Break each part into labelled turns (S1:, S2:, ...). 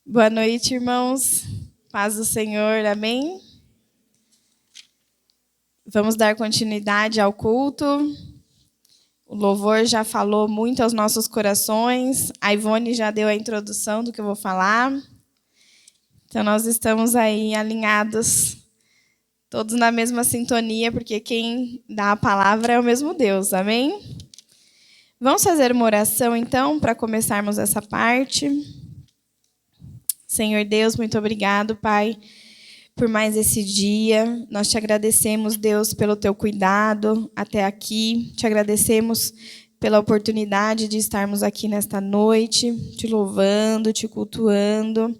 S1: Boa noite, irmãos. Paz do Senhor, amém? Vamos dar continuidade ao culto. O louvor já falou muito aos nossos corações. A Ivone já deu a introdução do que eu vou falar. Então, nós estamos aí alinhados, todos na mesma sintonia, porque quem dá a palavra é o mesmo Deus, amém? Vamos fazer uma oração, então, para começarmos essa parte. Senhor Deus, muito obrigado, Pai, por mais esse dia. Nós te agradecemos, Deus, pelo teu cuidado até aqui. Te agradecemos pela oportunidade de estarmos aqui nesta noite, te louvando, te cultuando.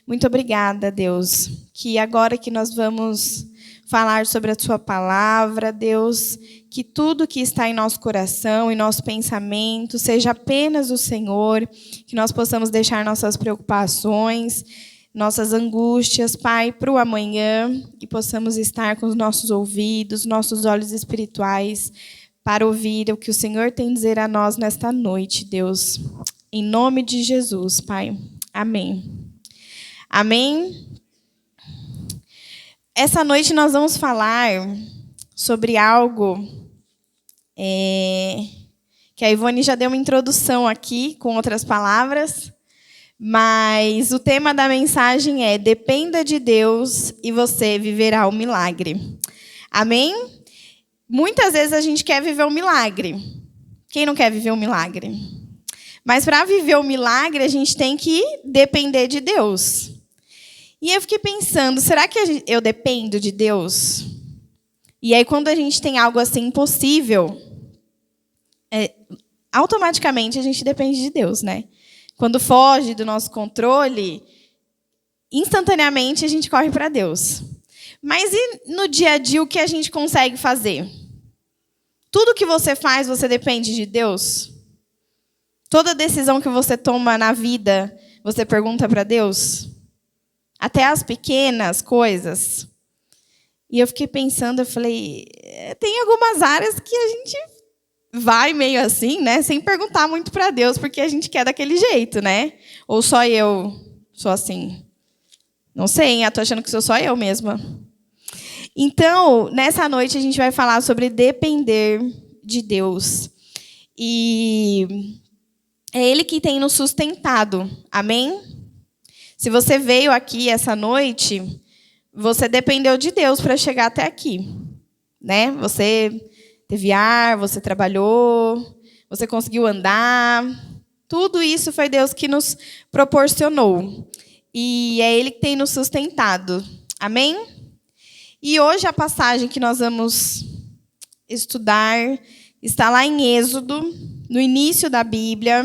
S1: Muito obrigada, Deus, que agora que nós vamos falar sobre a tua palavra, Deus, que tudo que está em nosso coração, em nosso pensamento, seja apenas o Senhor, que nós possamos deixar nossas preocupações, nossas angústias, Pai, para o amanhã, e possamos estar com os nossos ouvidos, nossos olhos espirituais, para ouvir o que o Senhor tem a dizer a nós nesta noite, Deus. Em nome de Jesus, Pai. Amém. Amém? Essa noite nós vamos falar sobre algo que a Ivone já deu uma introdução aqui, com outras palavras, mas o tema da mensagem é: dependa de Deus e você viverá o milagre. Amém? Muitas vezes a gente quer viver um milagre. Quem não quer viver um milagre? Mas para viver o milagre, a gente tem que depender de Deus. E eu fiquei pensando, será que eu dependo de Deus? E aí, quando a gente tem algo assim impossível, automaticamente a gente depende de Deus, né? Quando foge do nosso controle, instantaneamente a gente corre para Deus. Mas e no dia a dia o que a gente consegue fazer? Tudo que você faz, você depende de Deus? Toda decisão que você toma na vida, você pergunta para Deus? Até as pequenas coisas. E eu fiquei pensando, eu falei, tem algumas áreas que a gente vai meio assim, né? Sem perguntar muito para Deus, porque a gente quer daquele jeito, né? Ou só eu sou assim? Não sei, hein? Eu tô achando que sou só eu mesma. Então, nessa noite a gente vai falar sobre depender de Deus. E é Ele que tem nos sustentado. Amém? Se você veio aqui essa noite, você dependeu de Deus para chegar até aqui, né? Você teve ar, você trabalhou, você conseguiu andar. Tudo isso foi Deus que nos proporcionou. E é Ele que tem nos sustentado. Amém? E hoje a passagem que nós vamos estudar está lá em Êxodo, no início da Bíblia.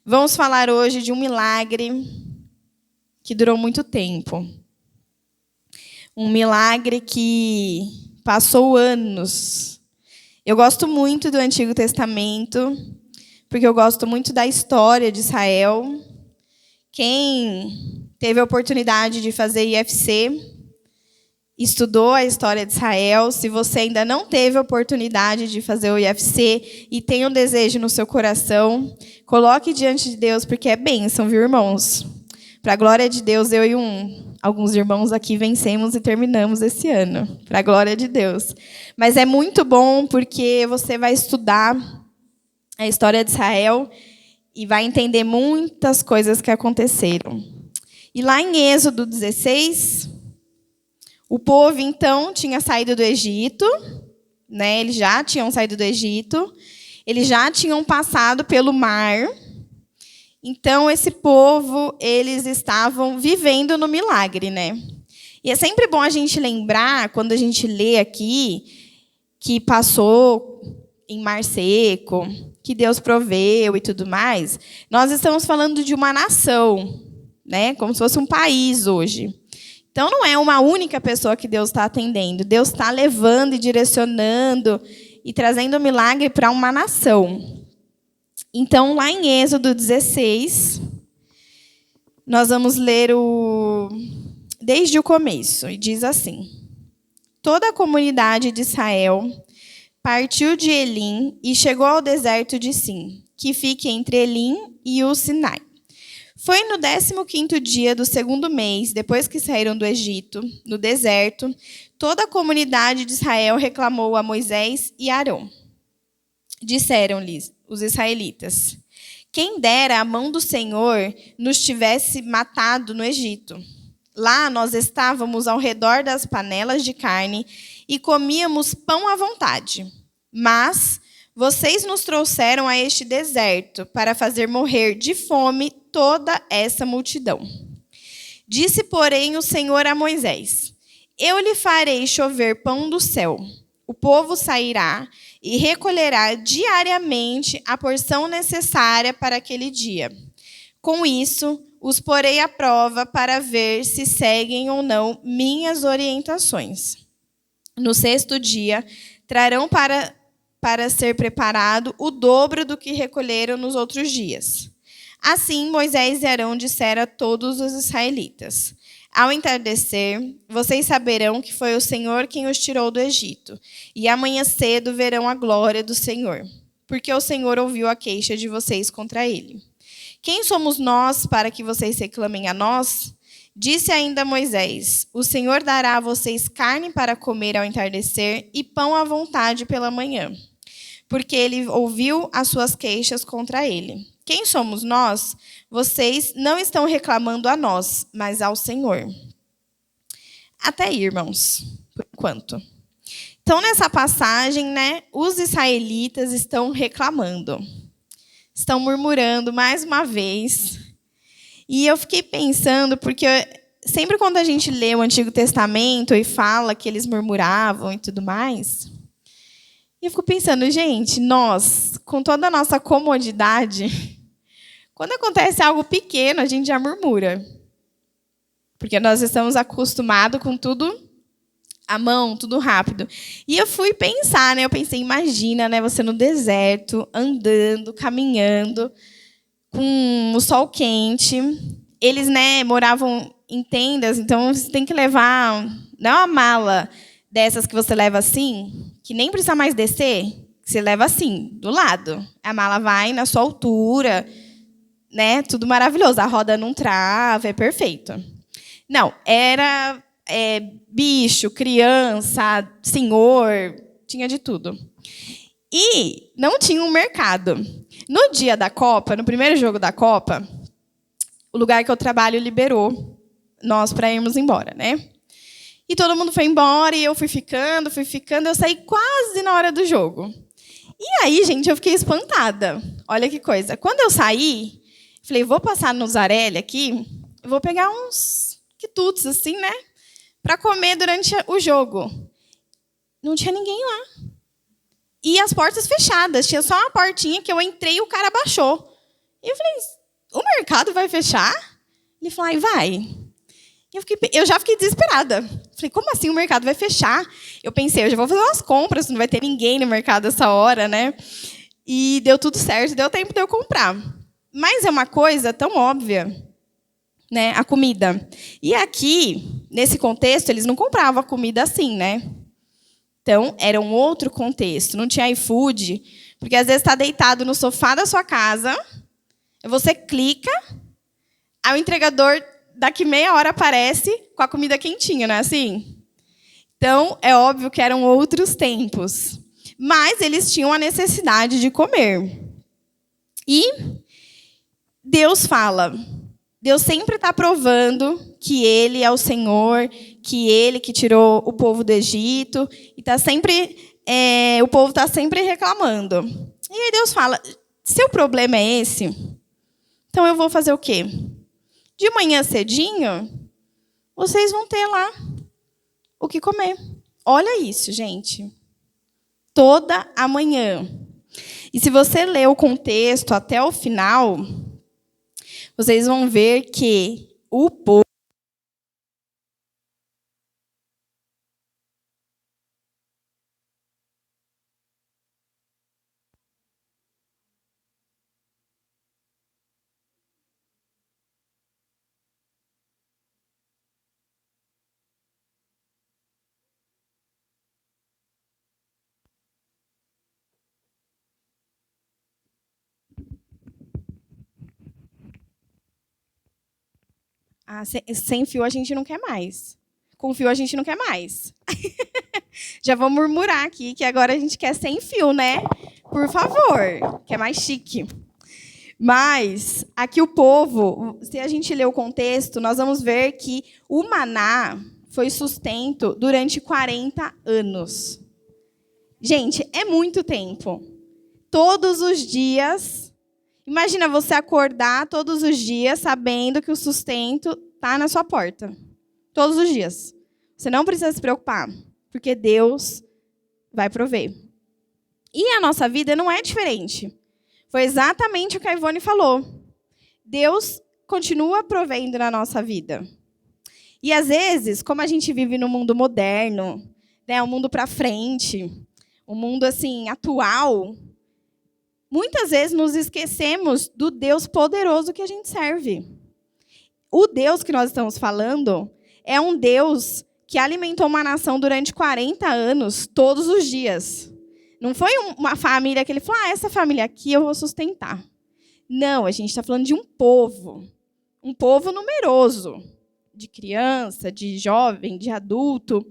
S1: Vamos falar hoje de um milagre que durou muito tempo. Um milagre que passou anos. Eu gosto muito do Antigo Testamento, porque eu gosto muito da história de Israel. Quem teve a oportunidade de fazer IFC, estudou a história de Israel. Se você ainda não teve a oportunidade de fazer o IFC e tem um desejo no seu coração, coloque diante de Deus, porque é bênção, viu, irmãos? Para a glória de Deus, eu e alguns irmãos aqui vencemos e terminamos esse ano. Para a glória de Deus. Mas é muito bom porque você vai estudar a história de Israel e vai entender muitas coisas que aconteceram. E lá em Êxodo 16, o povo, então, tinha saído do Egito, né? Eles já tinham saído do Egito, eles já tinham passado pelo mar. Então, esse povo, eles estavam vivendo no milagre, né? E é sempre bom a gente lembrar, quando a gente lê aqui, que passou em mar seco, que Deus proveu e tudo mais. Nós estamos falando de uma nação, né? Como se fosse um país hoje. Então, não é uma única pessoa que Deus está atendendo. Deus está levando e direcionando e trazendo o milagre para uma nação. Então, lá em Êxodo 16, nós vamos ler desde o começo. E diz assim: toda a comunidade de Israel partiu de Elim e chegou ao deserto de Sim, que fica entre Elim e o Sinai. Foi no 15º dia do segundo mês, depois que saíram do Egito, no deserto, toda a comunidade de Israel reclamou a Moisés e Arão. Disseram-lhes os israelitas: quem dera a mão do Senhor nos tivesse matado no Egito. Lá nós estávamos ao redor das panelas de carne e comíamos pão à vontade. Mas vocês nos trouxeram a este deserto para fazer morrer de fome toda essa multidão. Disse, porém, o Senhor a Moisés: eu lhe farei chover pão do céu. O povo sairá e recolherá diariamente a porção necessária para aquele dia. Com isso, os porei à prova para ver se seguem ou não minhas orientações. No sexto dia, trarão para ser preparado o dobro do que recolheram nos outros dias. Assim, Moisés e Arão disseram a todos os israelitas: ao entardecer, vocês saberão que foi o Senhor quem os tirou do Egito, e amanhã cedo verão a glória do Senhor, porque o Senhor ouviu a queixa de vocês contra ele. Quem somos nós para que vocês reclamem a nós? Disse ainda Moisés: o Senhor dará a vocês carne para comer ao entardecer e pão à vontade pela manhã, porque ele ouviu as suas queixas contra ele. Quem somos nós? Vocês não estão reclamando a nós, mas ao Senhor. Até aí, irmãos, por enquanto. Então, nessa passagem, os israelitas estão reclamando. Estão murmurando mais uma vez. E eu fiquei pensando, porque sempre quando a gente lê o Antigo Testamento e fala que eles murmuravam e tudo mais, eu fico pensando, gente, nós, com toda a nossa comodidade, quando acontece algo pequeno, a gente já murmura. Porque nós estamos acostumados com tudo à mão, tudo rápido. E eu fui pensar, eu pensei, imagina, você no deserto, andando, caminhando, com o sol quente. Eles, moravam em tendas, então você tem que levar, não é uma mala dessas que você leva assim, que nem precisa mais descer, que você leva assim, do lado. A mala vai na sua altura, tudo maravilhoso. A roda não trava, é perfeito. Não, era bicho, criança, senhor, tinha de tudo. E não tinha um mercado. No dia da Copa, no primeiro jogo da Copa, o lugar que eu trabalho liberou nós para irmos embora, E todo mundo foi embora e eu fui ficando, eu saí quase na hora do jogo. E aí, gente, eu fiquei espantada. Olha que coisa. Quando eu saí, falei, vou passar no Zarelli aqui, vou pegar uns quitutes, assim, para comer durante o jogo. Não tinha ninguém lá. E as portas fechadas. Tinha só uma portinha que eu entrei e o cara baixou. E eu falei, o mercado vai fechar? Ele falou, vai. Eu já fiquei desesperada. Falei, como assim o mercado vai fechar? Eu pensei, eu já vou fazer umas compras, não vai ter ninguém no mercado essa hora, E deu tudo certo, deu tempo de eu comprar. Mas é uma coisa tão óbvia, a comida. E aqui, nesse contexto, eles não compravam a comida assim, Então, era um outro contexto. Não tinha iFood, porque às vezes está deitado no sofá da sua casa, você clica, aí o entregador, daqui meia hora, aparece com a comida quentinha, não é assim? Então, é óbvio que eram outros tempos. Mas eles tinham a necessidade de comer. E Deus fala. Deus sempre está provando que Ele é o Senhor, que Ele que tirou o povo do Egito, e o povo está sempre reclamando. E aí Deus fala, se o problema é esse, então eu vou fazer o quê? De manhã cedinho, vocês vão ter lá o que comer. Olha isso, gente. Toda a manhã. E se você ler o contexto até o final, vocês vão ver que o povo Sem fio a gente não quer mais. Com fio a gente não quer mais. Já vou murmurar aqui que agora a gente quer sem fio, né? Por favor, que é mais chique. Mas aqui o povo, se a gente ler o contexto, nós vamos ver que o maná foi sustento durante 40 anos. Gente, é muito tempo. Todos os dias. Imagina você acordar todos os dias sabendo que o sustento está na sua porta. Todos os dias. Você não precisa se preocupar, porque Deus vai prover. E a nossa vida não é diferente. Foi exatamente o que a Ivone falou. Deus continua provendo na nossa vida. E às vezes, como a gente vive no mundo moderno, né, um mundo para frente, um mundo assim atual, muitas vezes nos esquecemos do Deus poderoso que a gente serve. O Deus que nós estamos falando é um Deus que alimentou uma nação durante 40 anos, todos os dias. Não foi uma família que ele falou, essa família aqui eu vou sustentar. Não, a gente está falando de um povo numeroso, de criança, de jovem, de adulto.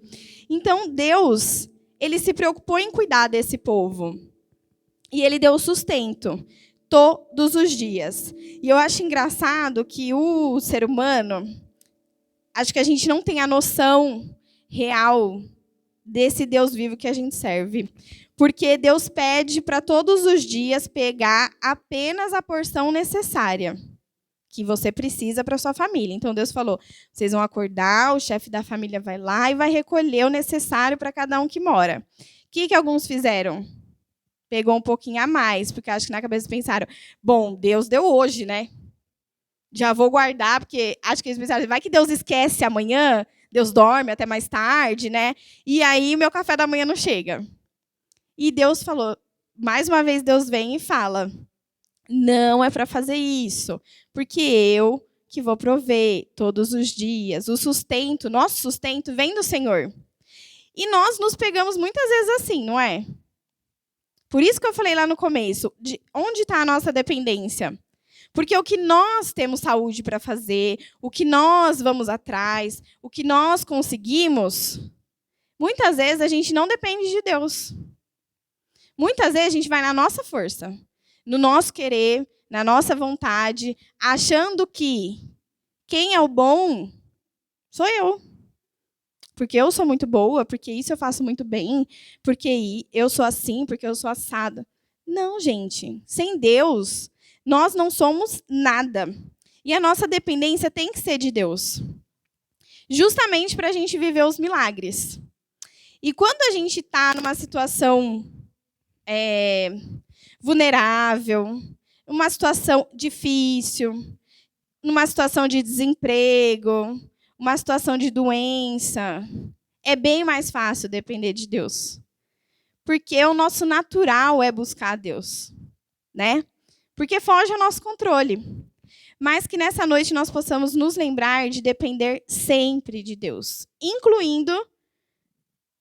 S1: Então, Deus, ele se preocupou em cuidar desse povo. E ele deu sustento todos os dias. E eu acho engraçado que o ser humano, acho que a gente não tem a noção real desse Deus vivo que a gente serve. Porque Deus pede para todos os dias pegar apenas a porção necessária que você precisa para sua família. Então Deus falou, vocês vão acordar, o chefe da família vai lá e vai recolher o necessário para cada um que mora. O que alguns fizeram? Pegou um pouquinho a mais, porque acho que na cabeça pensaram, bom, Deus deu hoje, né? Já vou guardar, porque acho que eles pensaram, vai que Deus esquece amanhã, Deus dorme até mais tarde, né? E aí o meu café da manhã não chega. E Deus falou, mais uma vez Deus vem e fala, não é para fazer isso, porque eu que vou prover todos os dias. O sustento, nosso sustento vem do Senhor. E nós nos pegamos muitas vezes assim, não é? Por isso que eu falei lá no começo, de onde está a nossa dependência? Porque o que nós temos saúde para fazer, o que nós vamos atrás, o que nós conseguimos, muitas vezes a gente não depende de Deus. Muitas vezes a gente vai na nossa força, no nosso querer, na nossa vontade, achando que quem é o bom sou eu. Porque eu sou muito boa, porque isso eu faço muito bem, porque eu sou assim, porque eu sou assada. Não, gente. Sem Deus, nós não somos nada. E a nossa dependência tem que ser de Deus. Justamente para a gente viver os milagres. E quando a gente está numa situação vulnerável, uma situação difícil, numa situação de desemprego, uma situação de doença, é bem mais fácil depender de Deus. Porque o nosso natural é buscar a Deus, né? Porque foge ao nosso controle. Mas que nessa noite nós possamos nos lembrar de depender sempre de Deus, incluindo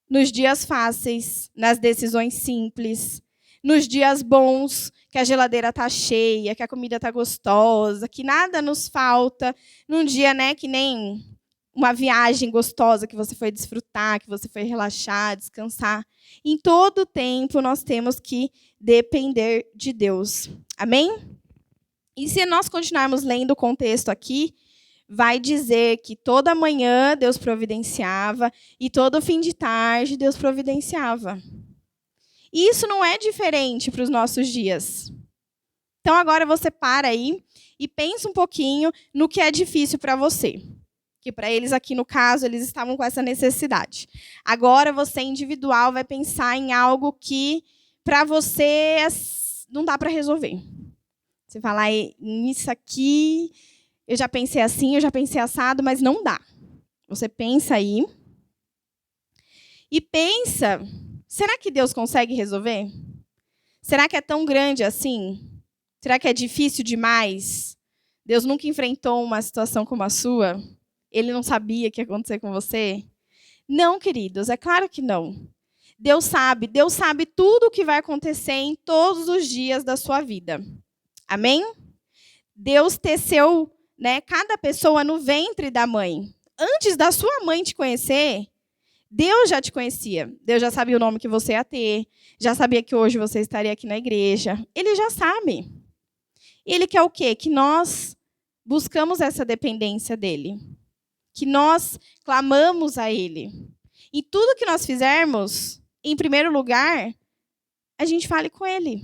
S1: nos dias fáceis, nas decisões simples, nos dias bons, que a geladeira está cheia, que a comida está gostosa, que nada nos falta, num dia, né, que nem uma viagem gostosa que você foi desfrutar, que você foi relaxar, descansar. Em todo tempo nós temos que depender de Deus. Amém? E se nós continuarmos lendo o contexto aqui, vai dizer que toda manhã Deus providenciava e todo fim de tarde Deus providenciava. E isso não é diferente para os nossos dias. Então agora você para aí e pensa um pouquinho no que é difícil para você. Que para eles aqui no caso, eles estavam com essa necessidade. Agora você individual vai pensar em algo que para você não dá para resolver. Você fala, nisso aqui, eu já pensei assim, eu já pensei assado, mas não dá. Você pensa aí e pensa, será que Deus consegue resolver? Será que é tão grande assim? Será que é difícil demais? Deus nunca enfrentou uma situação como a sua? Ele não sabia o que ia acontecer com você? Não, queridos, é claro que não. Deus sabe tudo o que vai acontecer em todos os dias da sua vida. Amém? Deus teceu né, cada pessoa no ventre da mãe. Antes da sua mãe te conhecer, Deus já te conhecia. Deus já sabia o nome que você ia ter, já sabia que hoje você estaria aqui na igreja. Ele já sabe. E ele quer o quê? Que nós buscamos essa dependência dele. Que nós clamamos a ele. E tudo que nós fizermos, em primeiro lugar, a gente fale com ele.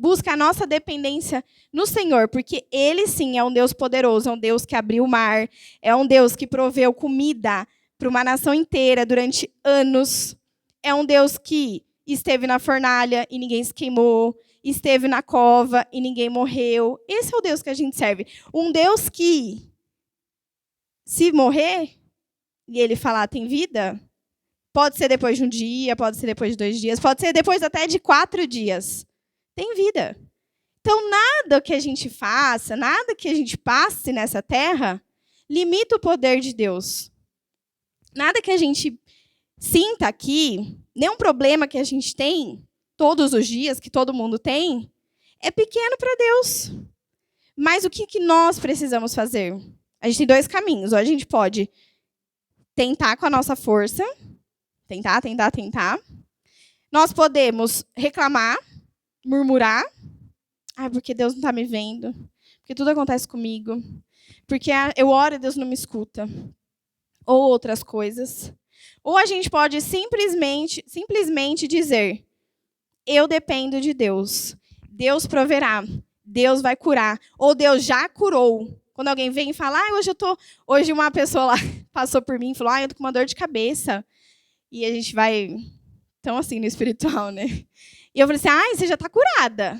S1: Busca a nossa dependência no Senhor, porque ele sim é um Deus poderoso, é um Deus que abriu o mar, é um Deus que proveu comida para uma nação inteira durante anos. É um Deus que esteve na fornalha e ninguém se queimou, esteve na cova e ninguém morreu. Esse é o Deus que a gente serve. Um Deus que, se morrer e ele falar tem vida, pode ser depois de um dia, pode ser depois de 2 dias, pode ser depois até de 4 dias. Tem vida. Então, nada que a gente faça, nada que a gente passe nessa terra, limita o poder de Deus. Nada que a gente sinta aqui, nenhum problema que a gente tem todos os dias, que todo mundo tem, é pequeno para Deus. Mas o que nós precisamos fazer? A gente tem 2 caminhos. Ou a gente pode tentar com a nossa força, tentar. Nós podemos reclamar, murmurar, porque Deus não está me vendo, porque tudo acontece comigo, porque eu oro e Deus não me escuta, ou outras coisas. Ou a gente pode simplesmente dizer, eu dependo de Deus, Deus proverá, Deus vai curar, ou Deus já curou. Quando alguém vem e fala, hoje uma pessoa lá passou por mim e falou, eu estou com uma dor de cabeça, e a gente vai, tão assim no espiritual, né? E eu falei assim, você já está curada.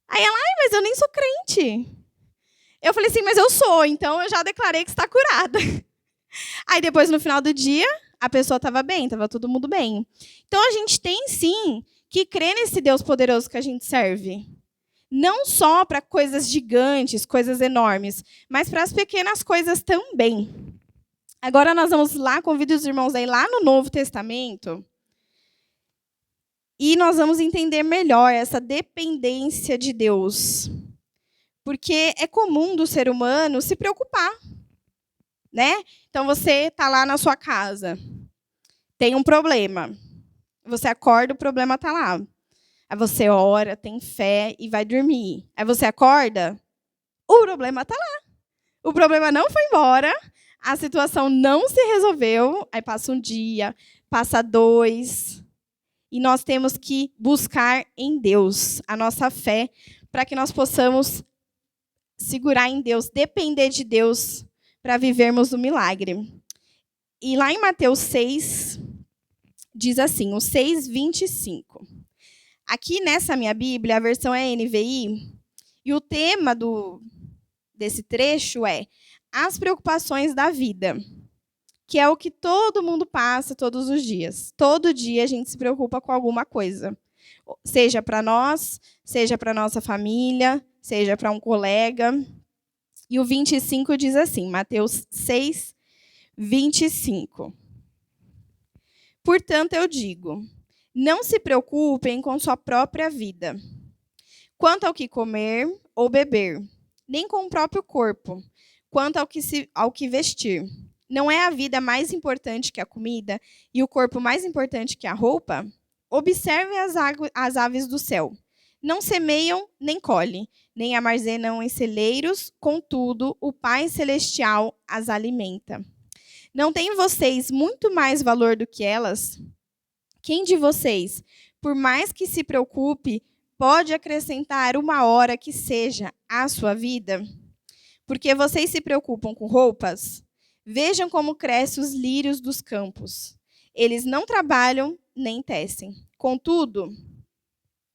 S1: Aí ela, mas eu nem sou crente. Eu falei assim, mas eu sou, então eu já declarei que está curada. Aí depois, no final do dia, a pessoa estava bem, estava todo mundo bem. Então a gente tem sim que crer nesse Deus poderoso que a gente serve. Não só para coisas gigantes, coisas enormes, mas para as pequenas coisas também. Agora nós vamos lá, convido os irmãos aí lá no Novo Testamento. E nós vamos entender melhor essa dependência de Deus. Porque é comum do ser humano se preocupar, né? Então, você está lá na sua casa, tem um problema. Você acorda, o problema está lá. Aí você ora, tem fé e vai dormir. Aí você acorda, o problema está lá. O problema não foi embora, a situação não se resolveu. Aí passa um dia, passa 2... E nós temos que buscar em Deus a nossa fé para que nós possamos segurar em Deus, depender de Deus para vivermos o milagre. E lá em Mateus 6, diz assim, o 6:25. Aqui nessa minha Bíblia, a versão é NVI, e o tema desse trecho é as preocupações da vida. Que é o que todo mundo passa todos os dias. Todo dia a gente se preocupa com alguma coisa. Seja para nós, seja para nossa família, seja para um colega. E o 25 diz assim, Mateus 6, 25. Portanto, eu digo, não se preocupem com sua própria vida, quanto ao que comer ou beber, nem com o próprio corpo, quanto ao que vestir. Não é a vida mais importante que a comida e o corpo mais importante que a roupa? Observem as aves do céu. Não semeiam nem colhem, nem armazenam em celeiros, contudo, o Pai Celestial as alimenta. Não têm vocês muito mais valor do que elas? Quem de vocês, por mais que se preocupe, pode acrescentar 1 hora que seja à sua vida? Porque vocês se preocupam com roupas? Vejam como crescem os lírios dos campos. Eles não trabalham nem tecem. Contudo,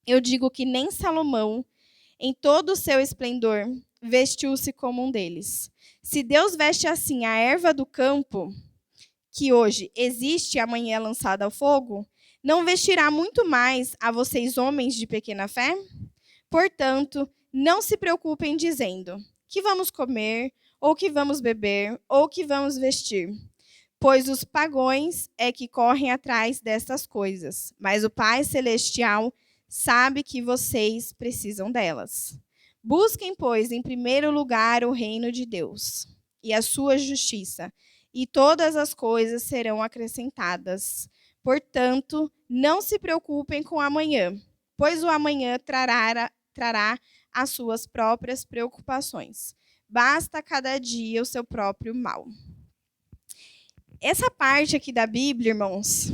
S1: eu digo que nem Salomão, em todo o seu esplendor, vestiu-se como um deles. Se Deus veste assim a erva do campo, que hoje existe e amanhã é lançada ao fogo, não vestirá muito mais a vocês, homens de pequena fé? Portanto, não se preocupem dizendo, que vamos comer, ou que vamos beber, ou que vamos vestir. Pois os pagãos é que correm atrás destas coisas, mas o Pai Celestial sabe que vocês precisam delas. Busquem, pois, em primeiro lugar o reino de Deus e a sua justiça, e todas as coisas serão acrescentadas. Portanto, não se preocupem com o amanhã, pois o amanhã trará as suas próprias preocupações. Basta cada dia o seu próprio mal. Essa parte aqui da Bíblia, irmãos,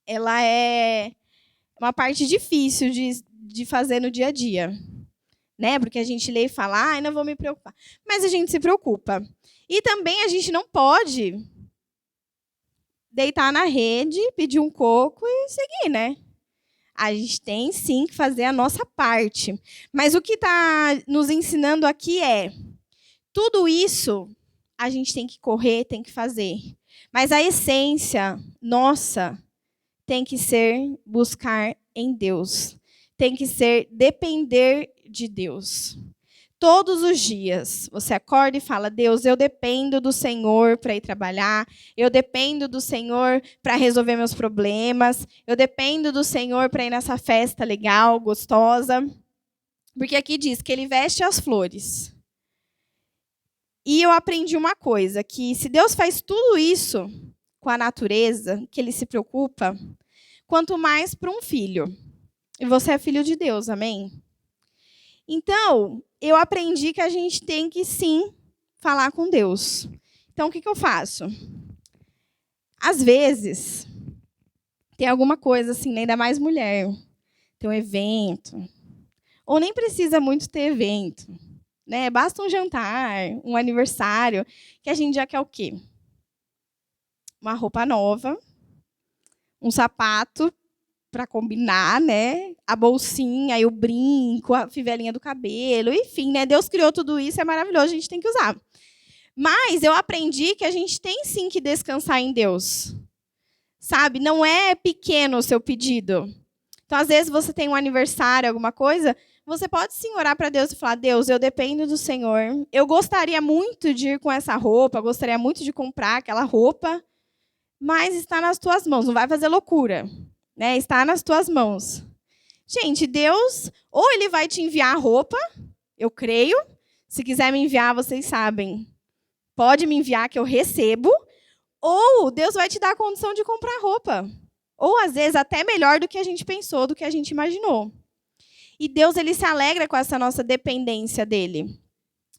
S1: ela é uma parte difícil de fazer no dia a dia, né? Porque a gente lê e fala, não vou me preocupar. Mas a gente se preocupa. E também a gente não pode deitar na rede, pedir um coco e seguir, né? A gente tem, sim, que fazer a nossa parte. Mas o que está nos ensinando aqui é, tudo isso a gente tem que correr, tem que fazer. Mas a essência nossa tem que ser buscar em Deus. Tem que ser depender de Deus. Todos os dias, você acorda e fala, Deus, eu dependo do Senhor para ir trabalhar, eu dependo do Senhor para resolver meus problemas, eu dependo do Senhor para ir nessa festa legal, gostosa. Porque aqui diz que ele veste as flores. E eu aprendi uma coisa, que se Deus faz tudo isso com a natureza, que ele se preocupa, quanto mais para um filho. E você é filho de Deus, amém? Então, eu aprendi que a gente tem que, sim, falar com Deus. Então, o que eu faço? Às vezes, tem alguma coisa assim, ainda mais mulher, tem um evento, ou nem precisa muito ter evento, né? Basta um jantar, um aniversário, que a gente já quer o quê? Uma roupa nova, um sapato para combinar, né? A bolsinha, aí o brinco, a fivelinha do cabelo, enfim, né? Deus criou tudo isso, é maravilhoso, a gente tem que usar. Mas eu aprendi que a gente tem sim que descansar em Deus. Sabe? Não é pequeno o seu pedido. Então, às vezes, você tem um aniversário, alguma coisa, você pode sim orar para Deus e falar, Deus, eu dependo do Senhor. Eu gostaria muito de ir com essa roupa, gostaria muito de comprar aquela roupa, mas está nas tuas mãos, não vai fazer loucura. Né? Está nas tuas mãos. Gente, Deus, ou ele vai te enviar a roupa, eu creio. Se quiser me enviar, vocês sabem. Pode me enviar que eu recebo. Ou Deus vai te dar a condição de comprar roupa. Ou, às vezes, até melhor do que a gente pensou, do que a gente imaginou. E Deus, ele se alegra com essa nossa dependência dele.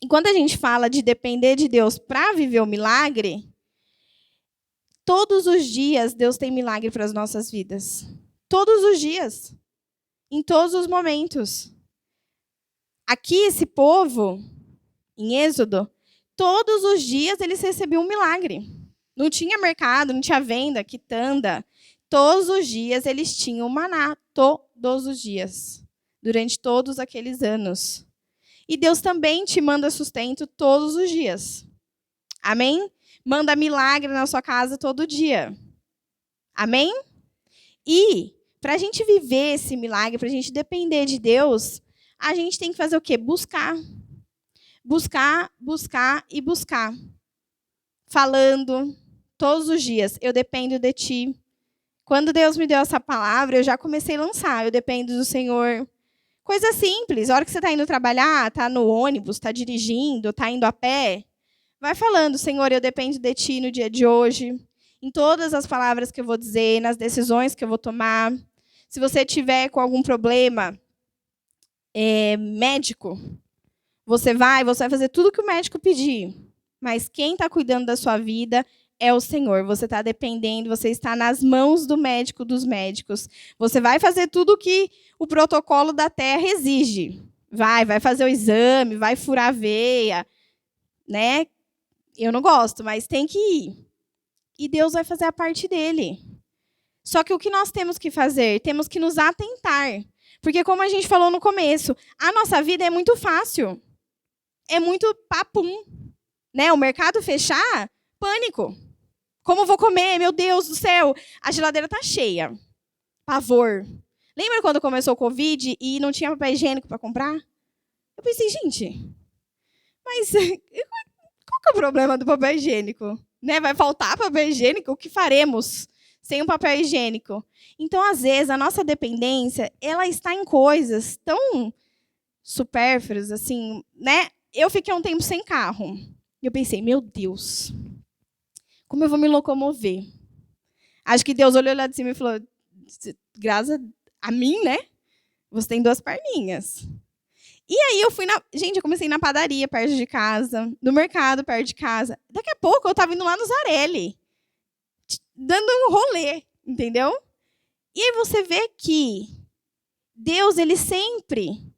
S1: E quando a gente fala de depender de Deus para viver o milagre, todos os dias, Deus tem milagre para as nossas vidas. Todos os dias. Em todos os momentos. Aqui, esse povo, em Êxodo, todos os dias eles recebiam um milagre. Não tinha mercado, não tinha venda, quitanda. Todos os dias eles tinham maná. Todos os dias. Durante todos aqueles anos. E Deus também te manda sustento todos os dias. Amém? Manda milagre na sua casa todo dia. Amém? E, para a gente viver esse milagre, para a gente depender de Deus, a gente tem que fazer o quê? Buscar. Buscar, buscar e buscar. Falando todos os dias, eu dependo de ti. Quando Deus me deu essa palavra, eu já comecei a lançar, eu dependo do Senhor. Coisa simples, a hora que você está indo trabalhar, está no ônibus, está dirigindo, está indo a pé, vai falando, Senhor, eu dependo de ti no dia de hoje, em todas as palavras que eu vou dizer, nas decisões que eu vou tomar. Se você tiver com algum problema médico, você vai fazer tudo que o médico pedir. Mas quem está cuidando da sua vida é o Senhor. Você está dependendo, você está nas mãos do médico dos médicos. Você vai fazer tudo que o protocolo da terra exige. Vai fazer o exame, vai furar a veia, né? Eu não gosto, mas tem que ir. E Deus vai fazer a parte dele. Só que o que nós temos que fazer? Temos que nos atentar. Porque, como a gente falou no começo, a nossa vida é muito fácil. É muito papum. Né? O mercado fechar, pânico. Como vou comer? Meu Deus do céu. A geladeira está cheia. Pavor. Lembra quando começou o Covid e não tinha papel higiênico para comprar? Eu pensei, gente, mas qual que é o problema do papel higiênico? Né? Vai faltar papel higiênico? O que faremos sem um papel higiênico? Então, às vezes, a nossa dependência ela está em coisas tão supérfluos, assim, né? Eu fiquei um tempo sem carro. E eu pensei, meu Deus, como eu vou me locomover? Acho que Deus olhou lá de cima e falou, graças a mim, né? Você tem 2 perninhas. E aí eu fui Gente, eu comecei na padaria perto de casa, no mercado perto de casa. Daqui a pouco eu estava indo lá no Zarelli, dando um rolê, entendeu? E aí você vê que Deus, ele sempre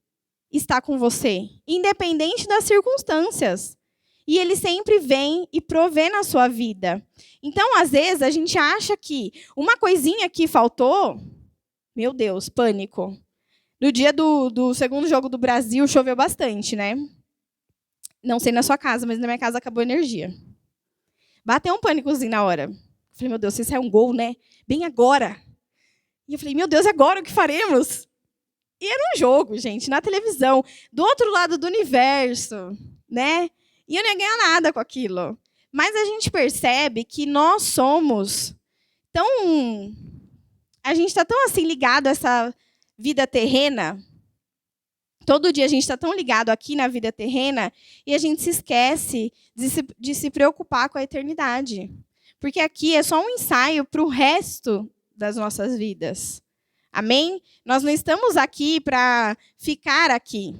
S1: está com você, independente das circunstâncias. E ele sempre vem e provê na sua vida. Então, às vezes, a gente acha que uma coisinha que faltou, meu Deus, pânico. No dia do segundo jogo do Brasil, choveu bastante, né? Não sei na sua casa, mas na minha casa acabou a energia. Bateu um pânicozinho na hora. Falei, meu Deus, se isso é um gol, né? Bem agora. E eu falei, meu Deus, agora o que faremos? E era um jogo, gente, na televisão, do outro lado do universo, né? E eu não ia ganhar nada com aquilo. Mas a gente percebe que nós somos tão... A gente está tão assim ligado a essa vida terrena. Todo dia a gente está tão ligado aqui na vida terrena e a gente se esquece de se preocupar com a eternidade. Porque aqui é só um ensaio para o resto das nossas vidas. Amém? Nós não estamos aqui para ficar aqui.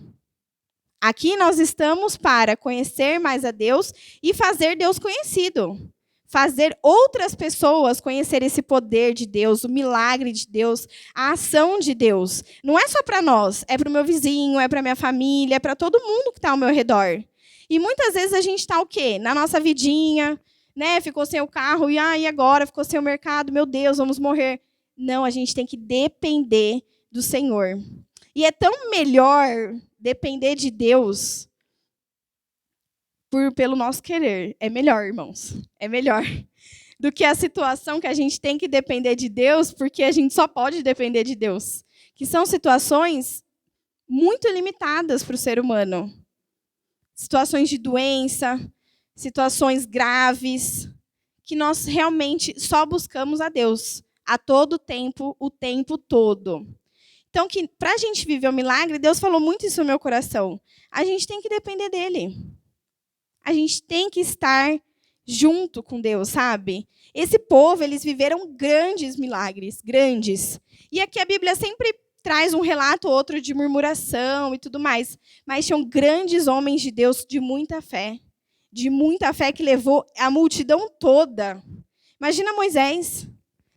S1: Aqui nós estamos para conhecer mais a Deus e fazer Deus conhecido. Fazer outras pessoas conhecer esse poder de Deus, o milagre de Deus, a ação de Deus. Não é só para nós, é para o meu vizinho, é para a minha família, é para todo mundo que está ao meu redor. E muitas vezes a gente está o quê? Na nossa vidinha, né? Ficou sem o carro, e agora? Ficou sem o mercado, meu Deus, vamos morrer. Não, a gente tem que depender do Senhor. E é tão melhor depender de Deus pelo nosso querer. É melhor, irmãos. É melhor do que a situação que a gente tem que depender de Deus, porque a gente só pode depender de Deus. Que são situações muito limitadas para o ser humano. Situações de doença, situações graves, que nós realmente só buscamos a Deus a todo tempo, o tempo todo. Então, para a gente viver o milagre, Deus falou muito isso no meu coração. A gente tem que depender dele. A gente tem que estar junto com Deus, sabe? Esse povo, eles viveram grandes milagres, grandes. E aqui a Bíblia sempre traz um relato ou outro de murmuração e tudo mais. Mas tinham grandes homens de Deus de muita fé que levou a multidão toda. Imagina Moisés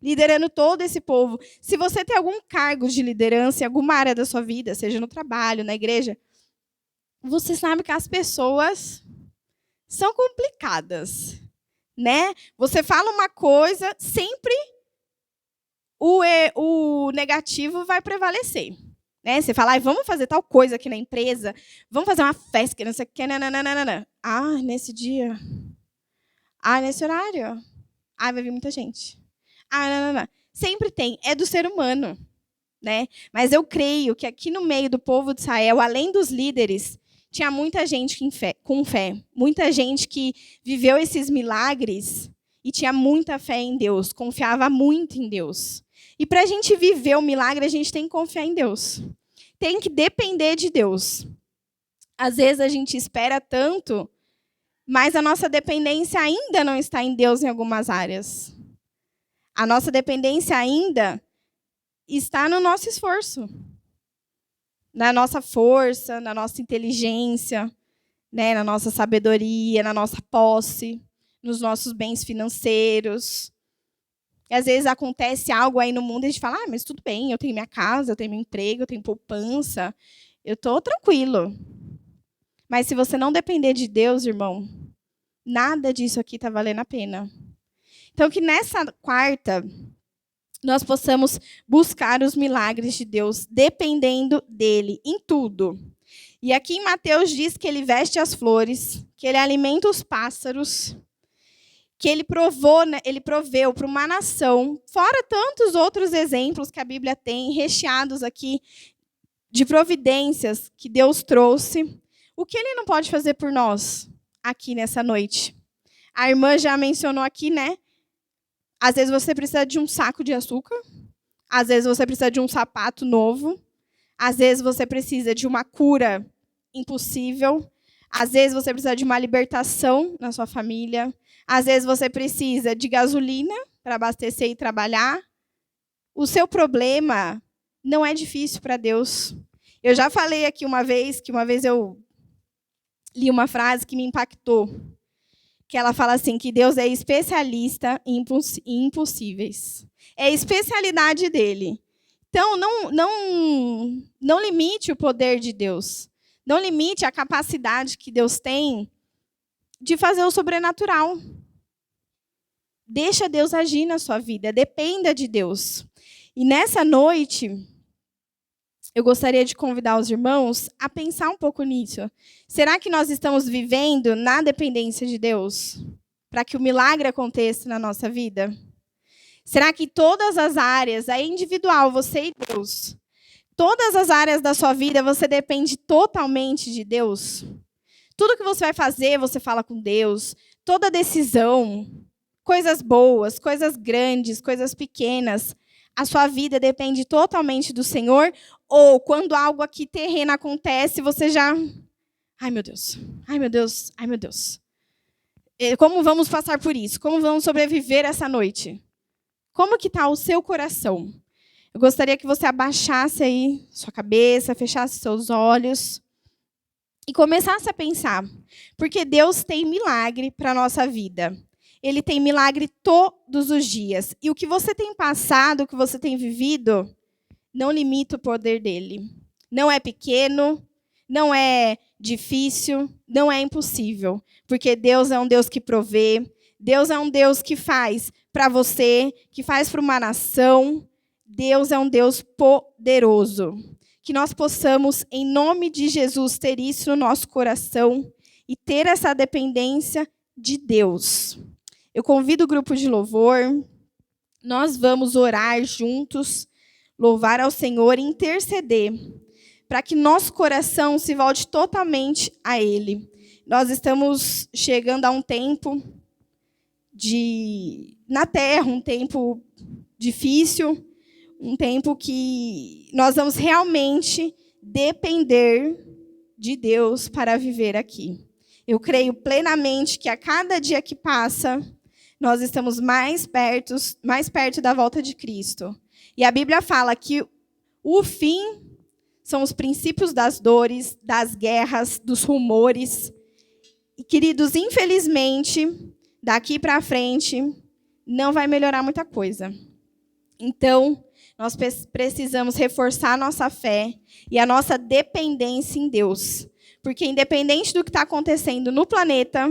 S1: liderando todo esse povo. Se você tem algum cargo de liderança em alguma área da sua vida, seja no trabalho, na igreja, você sabe que as pessoas são complicadas, né? Você fala uma coisa, sempre o negativo vai prevalecer. Né? Você fala, vamos fazer tal coisa aqui na empresa, vamos fazer uma festa, que não sei o que, nananana. Nesse dia. Nesse horário. Vai vir muita gente. Não. Sempre tem, é do ser humano. Né? Mas eu creio que aqui no meio do povo de Israel, além dos líderes, tinha muita gente com fé. Muita gente que viveu esses milagres e tinha muita fé em Deus, confiava muito em Deus. E para a gente viver o milagre, a gente tem que confiar em Deus. Tem que depender de Deus. Às vezes a gente espera tanto, mas a nossa dependência ainda não está em Deus em algumas áreas. A nossa dependência ainda está no nosso esforço, na nossa força, na nossa inteligência, né, na nossa sabedoria, na nossa posse, nos nossos bens financeiros. E às vezes acontece algo aí no mundo e a gente fala, mas tudo bem, eu tenho minha casa, eu tenho meu emprego, eu tenho poupança, eu estou tranquilo. Mas se você não depender de Deus, irmão, nada disso aqui está valendo a pena. Então, que nessa quarta nós possamos buscar os milagres de Deus, dependendo dele, em tudo. E aqui em Mateus diz que ele veste as flores, que ele alimenta os pássaros, que ele proveu para uma nação, fora tantos outros exemplos que a Bíblia tem, recheados aqui de providências que Deus trouxe. O que ele não pode fazer por nós aqui nessa noite? A irmã já mencionou aqui, né? Às vezes você precisa de um saco de açúcar, às vezes você precisa de um sapato novo, Às vezes você precisa de uma cura impossível. Às vezes você precisa de uma libertação na sua família. Às vezes você precisa de gasolina para abastecer e trabalhar. O seu problema não é difícil para Deus. Eu já falei aqui uma vez eu li uma frase que me impactou, que ela fala assim, que Deus é especialista em impossíveis. É a especialidade dele. Então, não limite o poder de Deus. Não limite a capacidade que Deus tem de fazer o sobrenatural. Deixa Deus agir na sua vida. Dependa de Deus. E nessa noite, eu gostaria de convidar os irmãos a pensar um pouco nisso. Será que nós estamos vivendo na dependência de Deus para que o milagre aconteça na nossa vida? Será que todas as áreas, é individual, você e Deus, todas as áreas da sua vida, você depende totalmente de Deus? Tudo que você vai fazer, você fala com Deus. Toda decisão, coisas boas, coisas grandes, coisas pequenas, a sua vida depende totalmente do Senhor? Ou quando algo aqui terreno acontece, você já... Ai, meu Deus. Ai, meu Deus. Ai, meu Deus. Como vamos passar por isso? Como vamos sobreviver essa noite? Como que está o seu coração? Eu gostaria que você abaixasse aí sua cabeça, fechasse seus olhos e começasse a pensar. Porque Deus tem milagre para a nossa vida. Ele tem milagre todos os dias. E o que você tem passado, o que você tem vivido, não limita o poder dele. Não é pequeno, não é difícil, não é impossível. Porque Deus é um Deus que provê, Deus é um Deus que faz para você, que faz para uma nação. Deus é um Deus poderoso. Que nós possamos, em nome de Jesus, ter isso no nosso coração e ter essa dependência de Deus. Eu convido o grupo de louvor, nós vamos orar juntos, louvar ao Senhor e interceder, para que nosso coração se volte totalmente a Ele. Nós estamos chegando a um tempo na Terra, um tempo difícil, um tempo que nós vamos realmente depender de Deus para viver aqui. Eu creio plenamente que a cada dia que passa, nós estamos mais perto da volta de Cristo. E a Bíblia fala que o fim são os princípios das dores, das guerras, dos rumores. E, queridos, infelizmente, daqui para frente, não vai melhorar muita coisa. Então, nós precisamos reforçar a nossa fé e a nossa dependência em Deus. Porque, independente do que está acontecendo no planeta,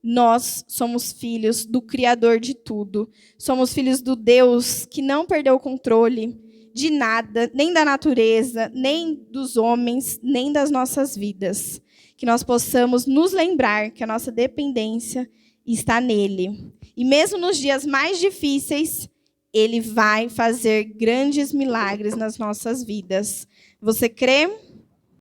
S1: nós somos filhos do Criador de tudo. Somos filhos do Deus que não perdeu o controle de nada, nem da natureza, nem dos homens, nem das nossas vidas. Que nós possamos nos lembrar que a nossa dependência está nele. E mesmo nos dias mais difíceis, Ele vai fazer grandes milagres nas nossas vidas. Você crê?